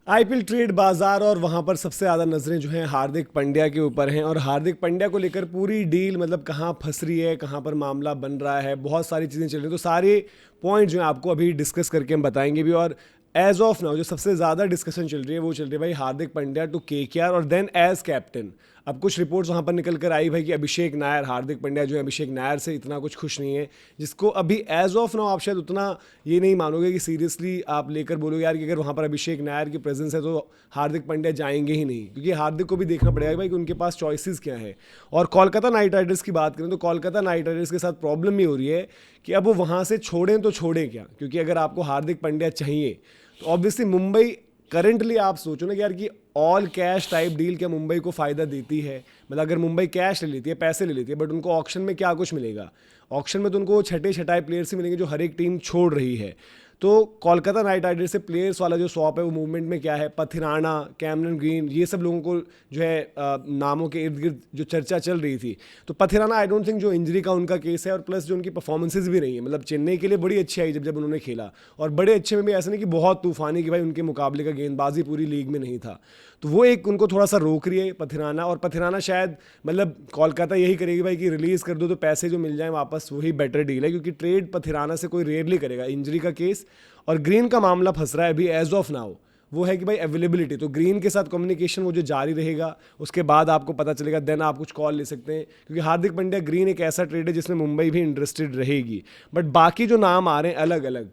IPL trade बाजार और वहां पर सबसे ज्यादा नजरें जो हैं हार्दिक पांड्या के ऊपर हैं और हार्दिक पांड्या को लेकर पूरी डील मतलब कहाँ फंस रही है, कहाँ पर मामला बन रहा है, बहुत सारी चीजें चल रही हैं। तो सारे पॉइंट जो हैं आपको अभी डिस्कस करके हम बताएंगे भी। और एज ऑफ नाउ जो सबसे ज्यादा डिस्कशन चल रही है वो चल रही है भाई हार्दिक पांड्या टू केकेआर और देन एज कैप्टन। अब कुछ रिपोर्ट्स वहां पर निकल कर आई भाई कि अभिषेक नायर, हार्दिक पांड्या जो है अभिषेक नायर से इतना कुछ खुश नहीं है, जिसको अभी एज ऑफ नाउ आप शायद उतना ये नहीं मानोगे कि सीरियसली आप लेकर बोलोगे यार कि अगर वहां पर अभिषेक नायर की प्रेजेंस है तो हार्दिक पांड्या जाएंगे ही नहीं, क्योंकि हार्दिक को भी देखना पड़ेगा भाई कि उनके पास चॉइसेस क्या है। और कोलकाता नाइट राइडर्स की बात करें तो कोलकाता नाइट राइडर्स के साथ प्रॉब्लम ये हो रही है कि अब वो वहां से छोड़ें तो छोड़ें क्या, क्योंकि अगर आपको हार्दिक पांड्या चाहिए तो ऑब्वियसली मुंबई करंटली आप सोचो ना कि यार कि ऑल कैश टाइप डील क्या मुंबई को फायदा देती है। मतलब अगर मुंबई कैश ले लेती है, पैसे ले लेती है, बट उनको ऑक्शन में क्या कुछ मिलेगा? ऑक्शन में तो उनको छठे छठाए प्लेयर्स ही मिलेंगे जो हर एक टीम छोड़ रही है। तो कोलकाता नाइट राइडर्स से प्लेयर्स वाला जो स्वैप है वो मूवमेंट में क्या है, पथिराना, कैमरन ग्रीन, ये सब लोगों को जो है नामों के इर्द गिर्द जो चर्चा चल रही थी। तो पथिराना आई डोंट थिंक जो इंजरी का उनका केस है, और प्लस जो उनकी परफॉर्मेंसेज भी रही है, मतलब चेन्नई के लिए बड़ी अच्छी आई जब उन्होंने खेला, और बड़े अच्छे में भी ऐसा नहीं कि बहुत तूफानी कि भाई उनके मुकाबले का गेंदबाजी पूरी लीग में नहीं था। तो वो एक उनको थोड़ा सा रोक रही है पथिराना। और पथिराना शायद मतलब कोलकाता यही करेगी भाई कि रिलीज कर दो तो पैसे जो मिल जाए वापस, वही बेटर डील है, क्योंकि ट्रेड पथिराना से कोई रेयरली करेगा, इंजरी का केस। और ग्रीन का मामला फंस रहा है अभी एज ऑफ नाउ, वो है कि भाई अवेलेबिलिटी, तो ग्रीन के साथ कम्युनिकेशन वो जो जारी रहेगा, उसके बाद आपको पता चलेगा, देन आप कुछ कॉल ले सकते हैं, क्योंकि हार्दिक पांड्या ग्रीन एक ऐसा ट्रेड है जिसमें मुंबई भी इंटरेस्टेड रहेगी। बट बाकी जो नाम आ रहे हैं अलग अलग,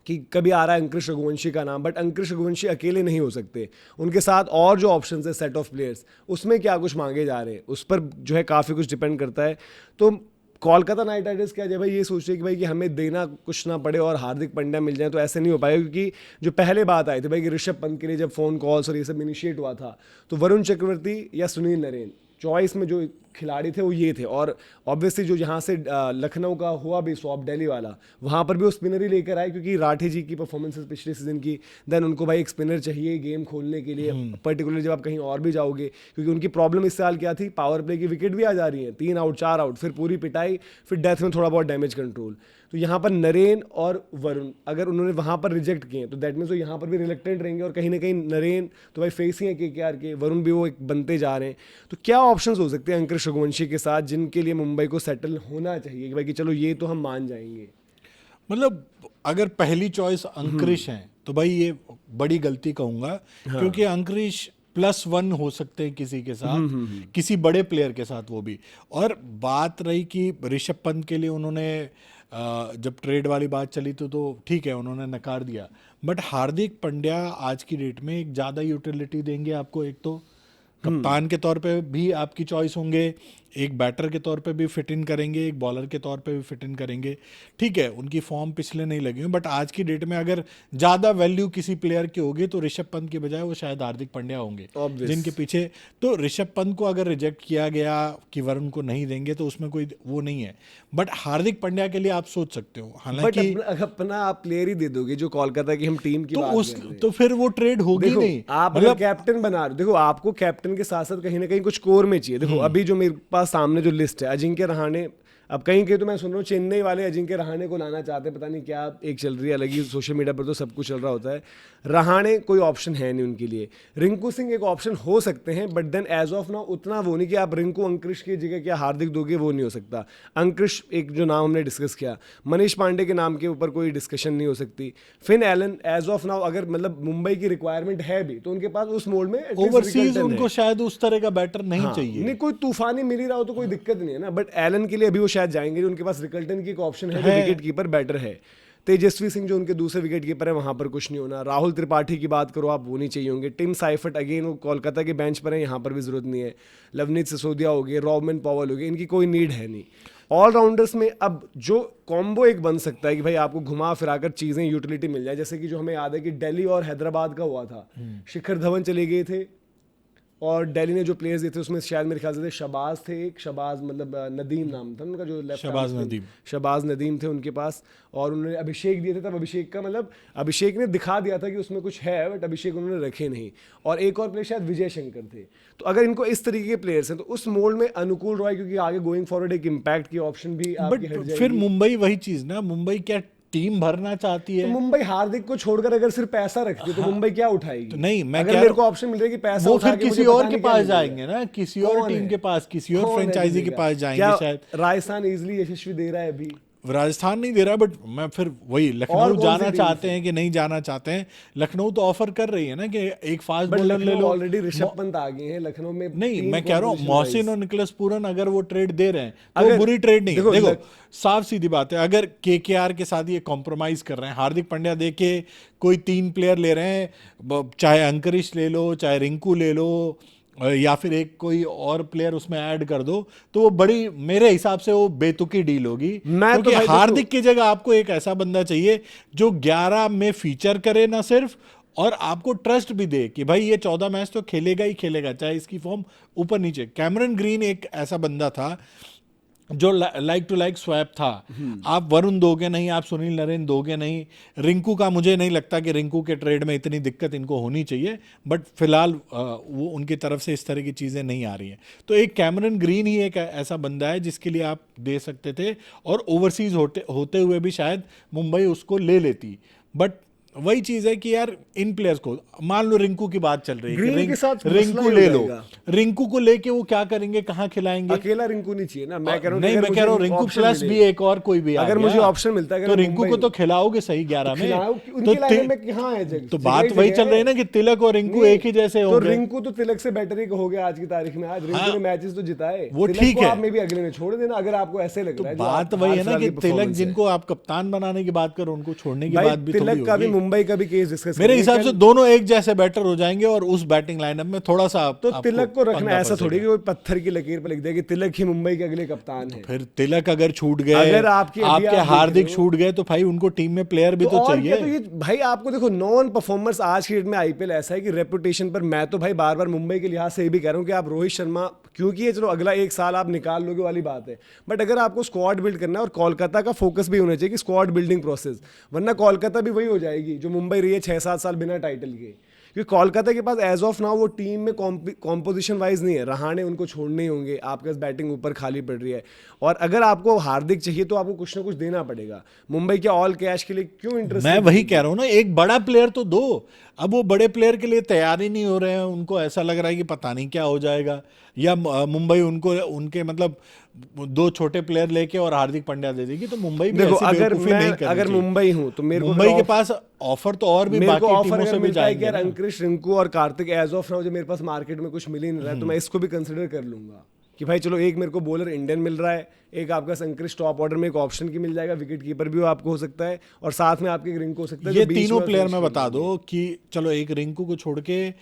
कि कभी आ रहा है अंकुश रघुवंशी का नाम, बट अंकुश रघुवंशी अकेले नहीं हो सकते, उनके साथ और जो ऑप्शंस है सेट ऑफ प्लेयर्स, उसमें क्या कुछ मांगे जा रहे हैं उस पर जो है काफ़ी कुछ डिपेंड करता है। तो कोलकाता नाइट राइडर्स क्या है भाई, ये सोच रही है कि भाई कि हमें देना कुछ ना पड़े और हार्दिक पांड्या मिल जाए, तो ऐसे नहीं हो पाएगा। क्योंकि जो पहले बात आई थी भाई कि ऋषभ पंत के लिए जब फोन कॉल्स और ये सब इनिशिएट हुआ था, तो वरुण चक्रवर्ती या सुनील नरेन चॉइस में जो खिलाड़ी थे वो ये थे। और ऑब्वियसली जो यहाँ से लखनऊ का हुआ भी स्वॉप दिल्ली वाला, वहाँ पर भी वो स्पिनर ही लेकर आए, क्योंकि राठी जी की परफॉर्मेंसेस पिछले सीजन की, देन उनको भाई एक स्पिनर चाहिए गेम खोलने के लिए, पर्टिकुलरली जब आप कहीं और भी जाओगे, क्योंकि उनकी प्रॉब्लम इस साल क्या थी, पावर प्ले की विकेट भी आ जा रही है, 3 आउट 4 आउट, फिर पूरी पिटाई, फिर डेथ में थोड़ा बहुत डैमेज कंट्रोल। तो यहाँ पर नरेन और वरुण अगर उन्होंने वहाँ पर रिजेक्ट किए तो दैट मीन्स वो यहाँ पर भी रिलेक्टेंट रहेंगे, और कहीं ना कहीं नरेन तो भाई फेस ही है केकेआर के, वरुण भी वो एक बनते जा रहे हैं। तो क्या ऑप्शंस हो सकते हैं अंकुश रघुवंशी के साथ जिनके लिए मुंबई को सेटल होना चाहिए कि भाई कि चलो ये तो हम मान जाएंगे? मतलब अगर पहली चॉइस अंकुरिश है तो भाई ये बड़ी गलती कहूंगा, क्योंकि अंकुरिश +1 हो सकते हैं किसी के साथ, किसी बड़े प्लेयर के साथ वो भी। और बात रही कि ऋषभ पंत के लिए उन्होंने जब ट्रेड वाली बात चली तो ठीक है उन्होंने नकार दिया, बट हार्दिक पांड्या आज की डेट में एक ज़्यादा यूटिलिटी देंगे आपको। एक तो कप्तान के तौर पे भी आपकी चॉइस होंगे, एक बैटर के तौर पे भी फिट इन करेंगे, एक बॉलर के तौर पे भी फिट इन करेंगे। ठीक है उनकी फॉर्म पिछले नहीं लगी हुई, बट आज की डेट में अगर ज़्यादा वैल्यू किसी प्लेयर की होगी तो ऋषभ पंत की बजाय वो शायद हार्दिक पांड्या होंगे जिनके पीछे। तो ऋषभ पंत को अगर रिजेक्ट किया गया कि वरुण को नहीं देंगे तो उसमें कोई वो नहीं है, बट हार्दिक पांड्या के लिए आप सोच सकते हो। हालांकि अपना आप प्लेयर ही दे दोगे जो कोलकाता की हम टीम की तो बात उस कर रहे हैं, तो फिर वो ट्रेड होगी नहीं। आप मतलब कैप्टन बना रहे हो, देखो आपको कैप्टन के साथ साथ कहीं ना कहीं कुछ कोर में चाहिए। देखो अभी जो मेरे पास सामने जो लिस्ट है, अजिंक्य रहाणे, अब कहीं कहीं तो मैं सुन रहा हूँ चेन्नई वाले अजिंक्य रहाणे को लाना चाहते हैं, पता नहीं क्या एक चल रही है अलग ही, सोशल मीडिया पर तो सब कुछ चल रहा होता है। रहाणे कोई ऑप्शन है नहीं उनके लिए, रिंकू सिंह एक ऑप्शन हो सकते हैं, but then as of now उतना वो नहीं कि आप रिंकू अंकुश की जगह क्या हार्दिक दोगे, वो नहीं हो सकता। अंकुश एक जो नाम हमने डिस्कस किया, मनीष पांडे के नाम के ऊपर कोई डिस्कशन नहीं हो सकती। Finn Allen as of now अगर मतलब मुंबई की रिक्वायरमेंट है भी तो उनके पास उस मोड में ओवरसीज उनको शायद उस तरह का बैटर नहीं चाहिए। नहीं कोई तूफानी मिल ही रहा हो तो कोई दिक्कत नहीं है ना, बट एलन के लिए अभी वो शायद जाएंगे, उनके पास रिकल्टन की एक ऑप्शन है, विकेट कीपर बैटर है। तेजस्वी सिंह जो उनके दूसरे विकेट कीपर है वहां पर कुछ नहीं होना। राहुल त्रिपाठी की बात करो आप, वो नहीं चाहिए होंगे। टिम साइफर्ट अगेन वो कोलकाता के बेंच पर है, यहाँ पर भी जरूरत नहीं है। लवनीत सिसोदिया हो गए, रॉबमन पॉवल हो गए, इनकी कोई नीड है नहीं। ऑलराउंडर्स में अब जो कॉम्बो एक बन सकता है कि भाई आपको घुमा फिराकर चीजें यूटिलिटी मिल जाए, जैसे कि जो हमें याद है कि दिल्ली और हैदराबाद का हुआ था, शिखर धवन चले गए थे और दिल्ली ने जो प्लेयर्स दिए थे उसमें शायद मेरे ख्याल से शबाज थे, एक शबाज मतलब नदीम नाम था उनका जो लेफ्ट, शबाज नदीम थे उनके पास, और उन्होंने अभिषेक दिए थे। तब अभिषेक का मतलब अभिषेक ने दिखा दिया था कि उसमें कुछ है, बट अभिषेक उन्होंने रखे नहीं। और एक और प्लेयर शायद विजय शंकर थे। तो अगर इनको इस तरीके के प्लेयर्स हैं तो उस मोल्ड में अनुकूल रहा है, क्योंकि आगे गोइंग फॉरवर्ड एक इम्पैक्ट की ऑप्शन भी आपकी हट जाएगी। फिर मुंबई वही चीज ना, मुंबई क्या टीम भरना चाहती तो है। मुंबई हार्दिक को छोड़कर अगर सिर्फ पैसा रखती है तो मुंबई क्या उठाएगी? तो नहीं, मैं अगर कह मेरे रहा को ऑप्शन मिल रहा है कि पैसा वो उठा फिर के किसी मुझे और पता के नहीं क्या पास मिलेगा। जाएंगे ना, किसी और कौन टीम है? के पास, किसी और कौन है फ्रेंचाइजी के देगा? पास जाएंगे क्या शायद। राजस्थान इजिली यशस्वी दे रहा है अभी? राजस्थान नहीं दे रहा, बट मैं फिर वही और लखनऊ कौन सी जाना टीम चाहते से? हैं कि नहीं जाना चाहते हैं। लखनऊ तो ऑफर कर रही है ना कि एक फास्ट बट बॉलर ले लखनऊ लो। ऑलरेडी ऋषभ पंत आ गए हैं लखनऊ में। नहीं, टीम मैं कह रहा हूँ composition मोहसिन wise। और निकलस पूरन अगर वो ट्रेड दे रहे हैं तो अगर वो बुरी ट्रेड नहीं है। देखो, देखो साफ सीधी बात है, अगर केकेआर के साथ ये कॉम्प्रोमाइज कर रहे हैं, हार्दिक पांड्या देके कोई 3 प्लेयर ले रहे हैं, चाहे अंकुरिश ले लो, चाहे रिंकू ले लो, या फिर एक कोई और प्लेयर उसमें ऐड कर दो, तो वो बड़ी, मेरे हिसाब से वो बेतुकी डील होगी। क्योंकि भाई हार्दिक की जगह आपको एक ऐसा बंदा चाहिए जो 11 में फीचर करे ना सिर्फ, और आपको ट्रस्ट भी दे कि भाई ये 14 मैच तो खेलेगा ही खेलेगा, चाहे इसकी फॉर्म ऊपर नीचे। कैमरन ग्रीन एक ऐसा बंदा था जो लाइक टू लाइक स्वैप था। आप वरुण दोगे नहीं, आप सुनील नरेन दोगे नहीं। रिंकू का मुझे नहीं लगता कि रिंकू के ट्रेड में इतनी दिक्कत इनको होनी चाहिए, बट फिलहाल वो उनकी तरफ से इस तरह की चीज़ें नहीं आ रही हैं। तो एक कैमरन ग्रीन ही एक ऐसा बंदा है जिसके लिए आप दे सकते थे, और ओवरसीज होते हुए भी शायद मुंबई उसको ले लेती। बट वही चीज है कि यार इन प्लेयर्स को, मान लो रिंकू की बात चल रही है ग्रीन के साथ रिंकू ले लो, रिंकू को लेके वो क्या करेंगे, कहाँ खिलाएंगे? अकेला रिंकू नहीं चाहिए ना, मैं कह रहा हूँ। नहीं, मैं कह रहा हूँ रिंकू प्लस भी एक और कोई भी अगर मुझे ऑप्शन मिलता है तो रिंकू को तो खिलाओगे सही 11 में। तो बात वही चल रही है ना कि तिलक और रिंकू एक ही जैसे होंगे। तो रिंकू तो तिलक से बेटर ही हो गया आज की तारीख में। आज रिंकू ने मैचेस तो जिताए, वो ठीक है, आप में भी अगले में छोड़ देना अगर आपको ऐसे लग रहा है। बात वही है ना कि तिलक जिनको आप कप्तान बनाने की बात करो, उनको छोड़ने की बात भी तिलक का भी मुंबई का भी केस डिस्कस मेरे हिसाब से दोनों एक जैसे बैटर हो जाएंगे, और उस बैटिंग लाइनअप में थोड़ा सा तो तिलक को रखना ऐसा थोड़ी कि वो पत्थर की लकीर पर लिख दे कि तिलक ही मुंबई के अगले कप्तान है। फिर तिलक अगर छूट गए, अगर आपके हार्दिक छूट गए, तो भाई उनको टीम में प्लेयर भी तो चाहिए। तो ये भाई आपको देखो, नॉन परफॉर्मर्स आज की डेट में आईपीएल ऐसा है कि रेपुटेशन पर, मैं तो भाई बार बार मुंबई के लिहाज से ये भी कह रहा हूँ कि आप रोहित शर्मा, क्योंकि ये चलो अगला 1 साल आप निकाल लोगे वाली बात है, बट अगर आपको स्क्वाड बिल्ड करना है, और कोलकाता का फोकस भी होना चाहिए कि स्क्वाड बिल्डिंग प्रोसेस, वरना कोलकाता भी वही हो जाएगी जो मुंबई रही है 6-7 साल बिना टाइटल के। क्योंकि कोलकाता के पास एज ऑफ नाउ वो टीम में कॉम्पोजिशन वाइज नहीं है। रहाणे उनको छोड़ने ही होंगे, आपके पास बैटिंग ऊपर खाली पड़ रही है, और अगर आपको हार्दिक चाहिए तो आपको कुछ ना कुछ देना पड़ेगा। मुंबई के ऑल कैश के लिए क्यों इंटरेस्ट? मैं वही कह रहा हूँ ना, एक बड़ा प्लेयर तो दो। अब वो बड़े प्लेयर के लिए तैयार ही नहीं हो रहे हैं, उनको ऐसा लग रहा है कि पता नहीं क्या हो जाएगा, या मुंबई उनको उनके मतलब 2 छोटे प्लेयर लेके और हार्दिक पांड्या दे देगी। तो मुंबई भी देखो, अगर मुंबई हूं तो मेरे मुंबई के पास ऑफर तो और भी बाकी टीमों से भी जाएंगे यार। अंकुरिश, रिंकू और कार्तिक एज ऑफ नाउ जो मेरे पास मार्केट में कुछ मिल ही नहीं रहा है, तो मैं इसको भी कंसिडर कर लूंगा कि भाई चलो, एक मेरे को बॉलर इंडियन मिल रहा है, एक आपका अंकुरिश टॉप ऑर्डर में एक ऑप्शन की मिल जाएगा, विकेट कीपर भी आपको हो सकता है, और साथ में आपके रिंकू हो सकता है। ये तीनों प्लेयर मैं बता दो कि चलो एक रिंकू को छोड़ के,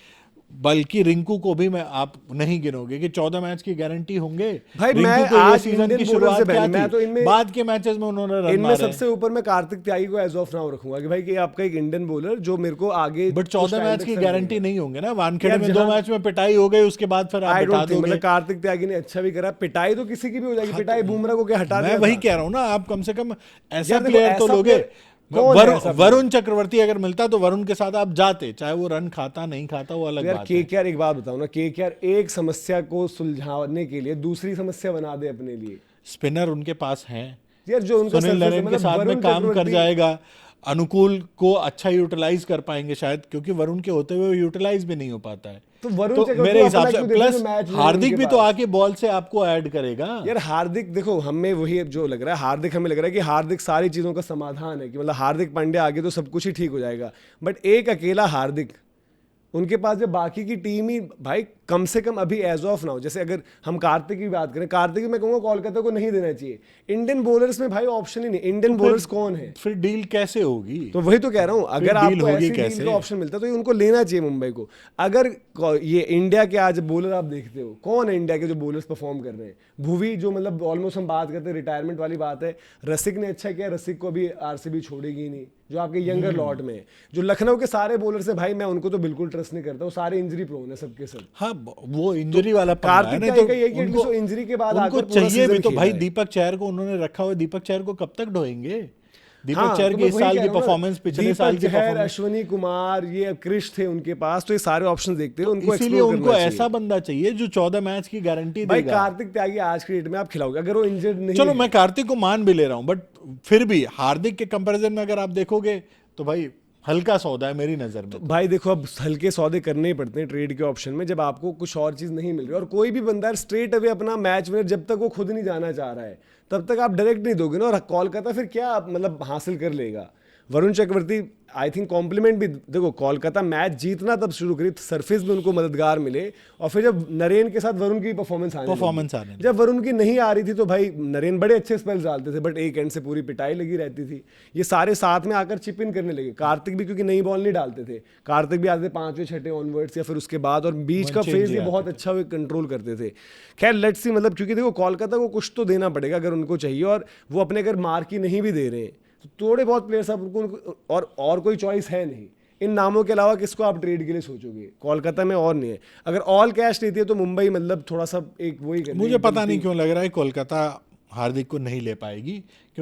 बल्कि रिंकू को भी मैं आप नहीं गिनोगे कि 14 मैच की गारंटी होंगे। भाई मैं आज सीजन की शुरुआत क्या थी, तो इनमें बाद के मैचेस में उन्होंने रन इनमें सबसे ऊपर मैं कार्तिक त्यागी को एज ऑफ नाउ रखूंगा कि भाई कि आपका एक इंडियन बॉलर जो मेरे को आगे, बट 14 मैच की गारंटी नहीं होंगे ना। वानखेड़े में 2 मैच में पिटाई हो गई, उसके बाद फिर आप बिठा दोगे। मतलब कार्तिक त्यागी ने अच्छा भी करा, पिटाई तो किसी की भी हो जाएगी, पिटाई बुमराह को क्या हटा दिया। मैं वही कह रहा हूँ ना, आप कम से कम ऐसा प्लेयर तो लोगे। वरुण चक्रवर्ती अगर मिलता तो वरुण के साथ आप जाते, चाहे वो रन खाता नहीं खाता वो अलग बात है। केकेआर, एक बात बताओ ना, केकेआर एक समस्या को सुलझाने के लिए दूसरी समस्या बना दे अपने लिए। स्पिनर उनके पास हैं यार, जो उनका सुनील नरेन के साथ में काम कर जाएगा, अनुकूल को अच्छा यूटिलाइज कर पाएंगे शायद, क्योंकि वरुण के होते हुए यूटिलाइज भी नहीं हो पाता है। तो वरुण मेरे हिसाब से प्लस हार्दिक भी तो आके बॉल से आपको ऐड करेगा। यार हार्दिक, देखो हमें वही जो लग रहा है, हार्दिक हमें लग रहा है कि हार्दिक सारी चीजों का समाधान है, कि मतलब हार्दिक पांड्या आगे तो सब कुछ ही ठीक हो जाएगा, बट एक अकेला हार्दिक, उनके पास जब बाकी की टीम ही भाई कम से कम अभी एज ऑफ नाउ, जैसे अगर हम कार्तिक की बात करें, कार्तिक मैं कहूंगा कोलकाता को नहीं देना चाहिए। इंडियन बॉलर्स में भाई ऑप्शन ही नहीं, इंडियन बॉलर्स कौन है? फिर डील कैसे होगी? तो वही तो कह रहा हूं, अगर आपको ऐसी डील का ऑप्शन मिलता तो उनको लेना चाहिए मुंबई को। अगर ये इंडिया के आज बॉलर आप देखते हो, कौन है इंडिया के जो बॉलर्स परफॉर्म कर रहे हैं? भुवी, जो मतलब ऑलमोस्ट हम बात करते हैं रिटायरमेंट वाली बात है। रसिक ने अच्छा किया, रसिक को भी आरसीबी छोड़ेगी नहीं, जो आपके यंगर लॉट में है। जो लखनऊ के सारे बॉलर्स है भाई, मैं उनको तो बिल्कुल ट्रस्ट नहीं करता, वो सारे इंजरी प्रोन है सबके सब। हाँ, वो इंजरी वाला कार्तिक तो इंजरी के बाद उनको चाहिए भी तो भाई दीपक चहर को उन्होंने रखा हुआ, दीपक चहर को कब तक ढोएंगे? दीपक चहर के इस साल की परफॉर्मेंस, पिछले साल की परफॉर्मेंस, अश्विनी कुमार, ये क्रिश थे उनके पास, तो ये सारे ऑप्शन देखते हैं उनको, इसीलिए उनको ऐसा बंदा चाहिए जो 14 मैच की गारंटी देगा। भाई कार्तिक त्यागी आज की डेट में आप खिलाओगे, अगर वो इंजर्ड नहीं, चलो मैं कार्तिक को मान भी ले रहा हूं, बट फिर भी हार्दिक के कंपैरिजन में अगर आप देखोगे तो भाई हल्का सौदा है मेरी नजर में। भाई देखो, अब हल्के सौदे करने ही पड़ते हैं ट्रेड के ऑप्शन में जब आपको कुछ और चीज़ नहीं मिल रही। और कोई भी बंदा स्ट्रेट अवे अपना मैच विनर जब तक वो खुद नहीं जाना चाह रहा है तब तक आप डायरेक्ट नहीं दोगे ना। और कोलकाता फिर क्या मतलब हासिल कर लेगा? Varun Chakravarthy I think complement भी देखो, कोलकाता मैच जीतना तब शुरू करी सरफेस में उनको मददगार मिले, और फिर जब नरेन के साथ वरुण की परफॉर्मेंस आने लगी। जब वरुण की नहीं आ रही थी तो भाई नरेन बड़े अच्छे स्पेल्स डालते थे, बट एक एंड से पूरी पिटाई लगी रहती थी। ये सारे साथ में आकर चिप इन करने लगे। कार्तिक भी क्योंकि नई बॉल नहीं डालते थे, कार्तिक भी आते थे 5वें 6ठे ऑनवर्ड्स या फिर उसके बाद, और बीच का फेज ये बहुत अच्छा वे कंट्रोल करते थे। खैर लेट्स सी, मतलब क्योंकि देखो कोलकाता को कुछ तो देना पड़ेगा अगर उनको चाहिए, और वो अपने अगर मार्क ही नहीं भी दे रहे हैं तो थोड़े बहुत प्लेयर्स आप उनको, और कोई चॉइस है नहीं। इन नामों के अलावा किसको आप ट्रेड के लिए सोचोगे? कोलकाता में और नहीं है। अगर ऑल कैश लेती है तो मुंबई मतलब थोड़ा सा एक वही, मुझे पता नहीं क्यों लग रहा है कोलकाता हार्दिक को नहीं ले पाएगी।